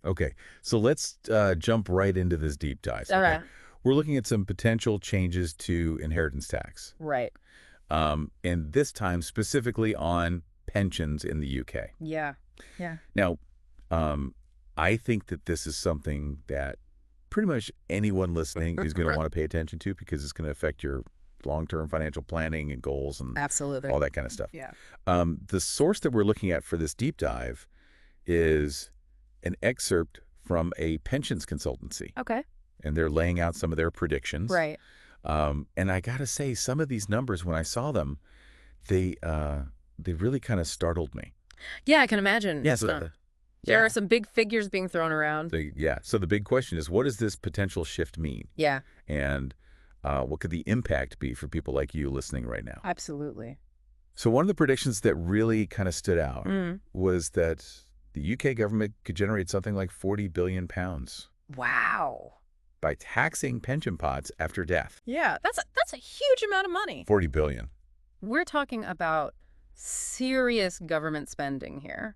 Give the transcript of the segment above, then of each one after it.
Okay, so let's jump right into this deep dive. All Okay, right. we're looking at some potential changes to inheritance tax, Right. and this time specifically on pensions in the UK. Yeah. Yeah. Now, um, I think that this is something that pretty much anyone listening is going to want to pay attention to because it's going to affect your long-term financial planning and goals and Absolutely. all that kind of stuff. Yeah. The source that we're looking at for this deep dive is an excerpt from a pensions consultancy, Okay. and they're laying out some of their predictions. Right. And I got to say, some of these numbers, when I saw them, they really kind of startled me. Yeah, I can imagine. Yes. There Yeah. are some big figures being thrown around. Yeah. So the big question is, what does this potential shift mean? Yeah. And what could the impact be for people like you listening right now? Absolutely. So one of the predictions that really kind of stood out Mm. was that the UK government could generate something like £40 billion Wow. by taxing pension pots after death. Yeah, that's a huge amount of money. 40 billion. We're talking about serious government spending here.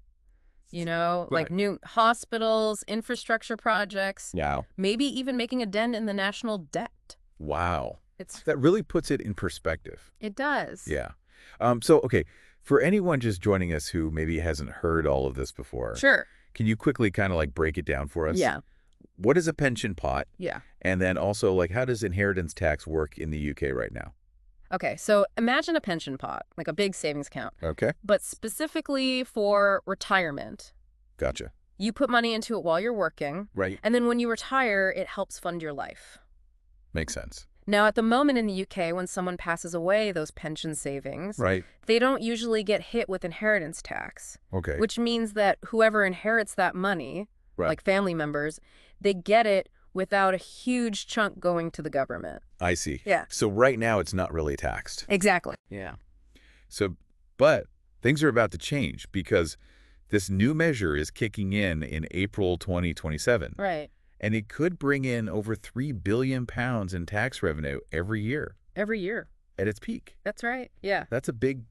Like Right. new hospitals, infrastructure projects, Yeah. maybe even making a dent in the national debt. Wow. It's That really puts it in perspective. it does. Yeah. Okay, for anyone just joining us who maybe hasn't heard all of this before, Sure. can you quickly kind of like break it down for us? Yeah. What is a pension pot? Yeah. And then also, like, how does inheritance tax work in the UK right now? Okay, so imagine a pension pot, like a big savings account, Okay. but specifically for retirement. Gotcha. You put money into it while you're working, Right. and then when you retire, it helps fund your life. Makes sense. Now, at the moment in the UK, when someone passes away those pension savings, Right. they don't usually get hit with inheritance tax, Okay. which means that whoever inherits that money, Right. like family members, they get it without a huge chunk going to the government. I see. Yeah. So right now it's not really taxed. Exactly. Yeah. So, but things are about to change because this new measure is kicking in April 2027. Right. And it could bring in over £3 billion in tax revenue every year Every year. at its peak. That's right. Yeah. That's a big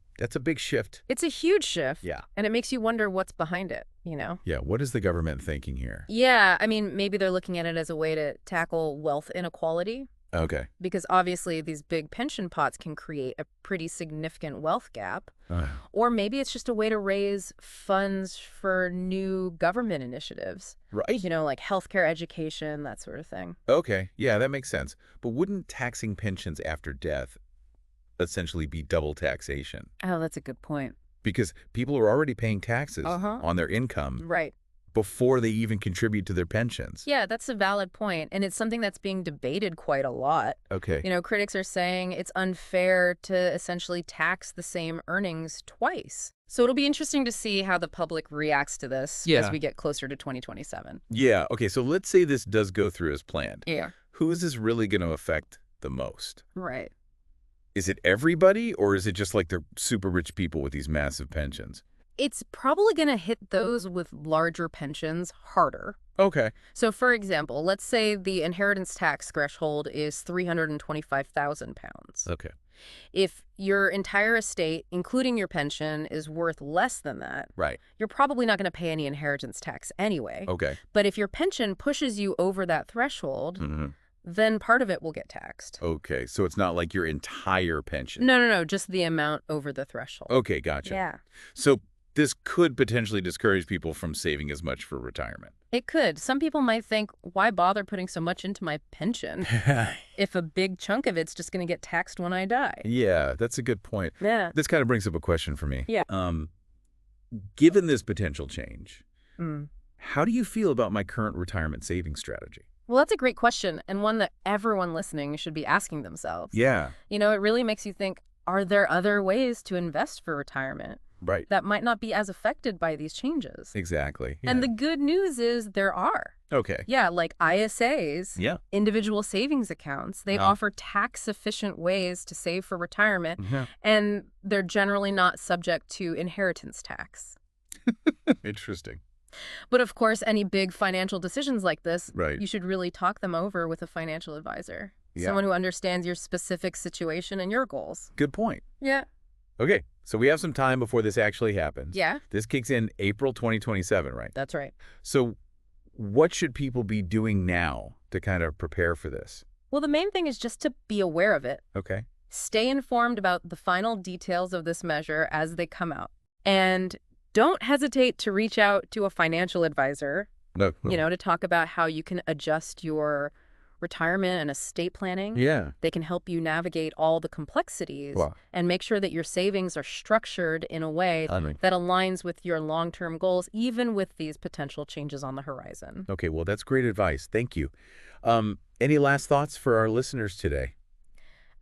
shift. It's a huge shift. Yeah. And it makes you wonder what's behind it. Yeah, what is the government thinking here? Yeah, I mean, maybe they're looking at it as a way to tackle wealth inequality, Okay. because obviously these big pension pots can create a pretty significant wealth gap. Or maybe it's just a way to raise funds for new government initiatives, Right. like healthcare, education, that sort of thing. Okay. Yeah, that makes sense. But wouldn't taxing pensions after death essentially be double taxation? Oh, that's a good point. Because people are already paying taxes Uh-huh. on their income Right. before they even contribute to their pensions. Yeah, that's a valid point, and it's something that's being debated quite a lot. Okay. Critics are saying it's unfair to essentially tax the same earnings twice. So it'll be interesting to see how the public reacts to this Yeah. as we get closer to 2027. Yeah. Okay. So let's say this does go through as planned. Yeah. Who is this really going to affect the most? Right. Is it everybody, or is it just like the super rich people with these massive pensions? It's probably going to hit those with larger pensions harder. Okay. So, for example, let's say the inheritance tax threshold is £325,000. Okay. If your entire estate, including your pension, is worth less than that, Right. you're probably not going to pay any inheritance tax anyway. Okay. But if your pension pushes you over that threshold, hmm then part of it will get taxed. Okay. So it's not like your entire pension. No, just the amount over the threshold. Okay. Gotcha. Yeah. So this could potentially discourage people from saving as much for retirement. It could. Some people might think, why bother putting so much into my pension if a big chunk of it's just going to get taxed when I die? Yeah, that's a good point. Yeah. This kind of brings up a question for me. Yeah. Given this potential change, Mm. how do you feel about my current retirement saving strategy? Well, that's a great question, and one that everyone listening should be asking themselves. Yeah. It really makes you think, are there other ways to invest for retirement Right. that might not be as affected by these changes? Exactly. Yeah. And the good news is there are. Okay. Yeah, like ISAs, Yeah. individual savings accounts. They Oh. offer tax-efficient ways to save for retirement, Yeah. and they're generally not subject to inheritance tax. Interesting. But of course, any big financial decisions like this, Right. you should really talk them over with a financial advisor, Yeah. someone who understands your specific situation and your goals. Good point. Yeah. Okay. So we have some time before this actually happens. Yeah, This kicks in April 2027, right? that's right. So what should people be doing now to kind of prepare for this? Well, the main thing is just to be aware of it. Okay. Stay informed about the final details of this measure as they come out. And don't hesitate to reach out to a financial advisor, No. to talk about how you can adjust your retirement and estate planning. Yeah. They can help you navigate all the complexities Wow. and make sure that your savings are structured in a way that aligns with your long-term goals, even with these potential changes on the horizon. Okay, well, that's great advice. Thank you. Any last thoughts for our listeners today?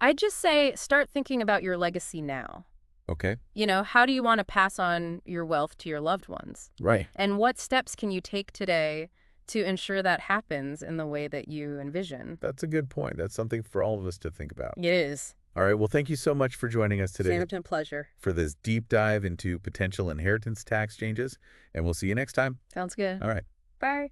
I'd just say start thinking about your legacy now. Okay. How do you want to pass on your wealth to your loved ones? Right. And what steps can you take today to ensure that happens in the way that you envision? That's a good point. That's something for all of us to think about. It is. All right. Well, thank you so much for joining us today It's been a pleasure. for this deep dive into potential inheritance tax changes. And we'll see you next time. Sounds good. All right. Bye.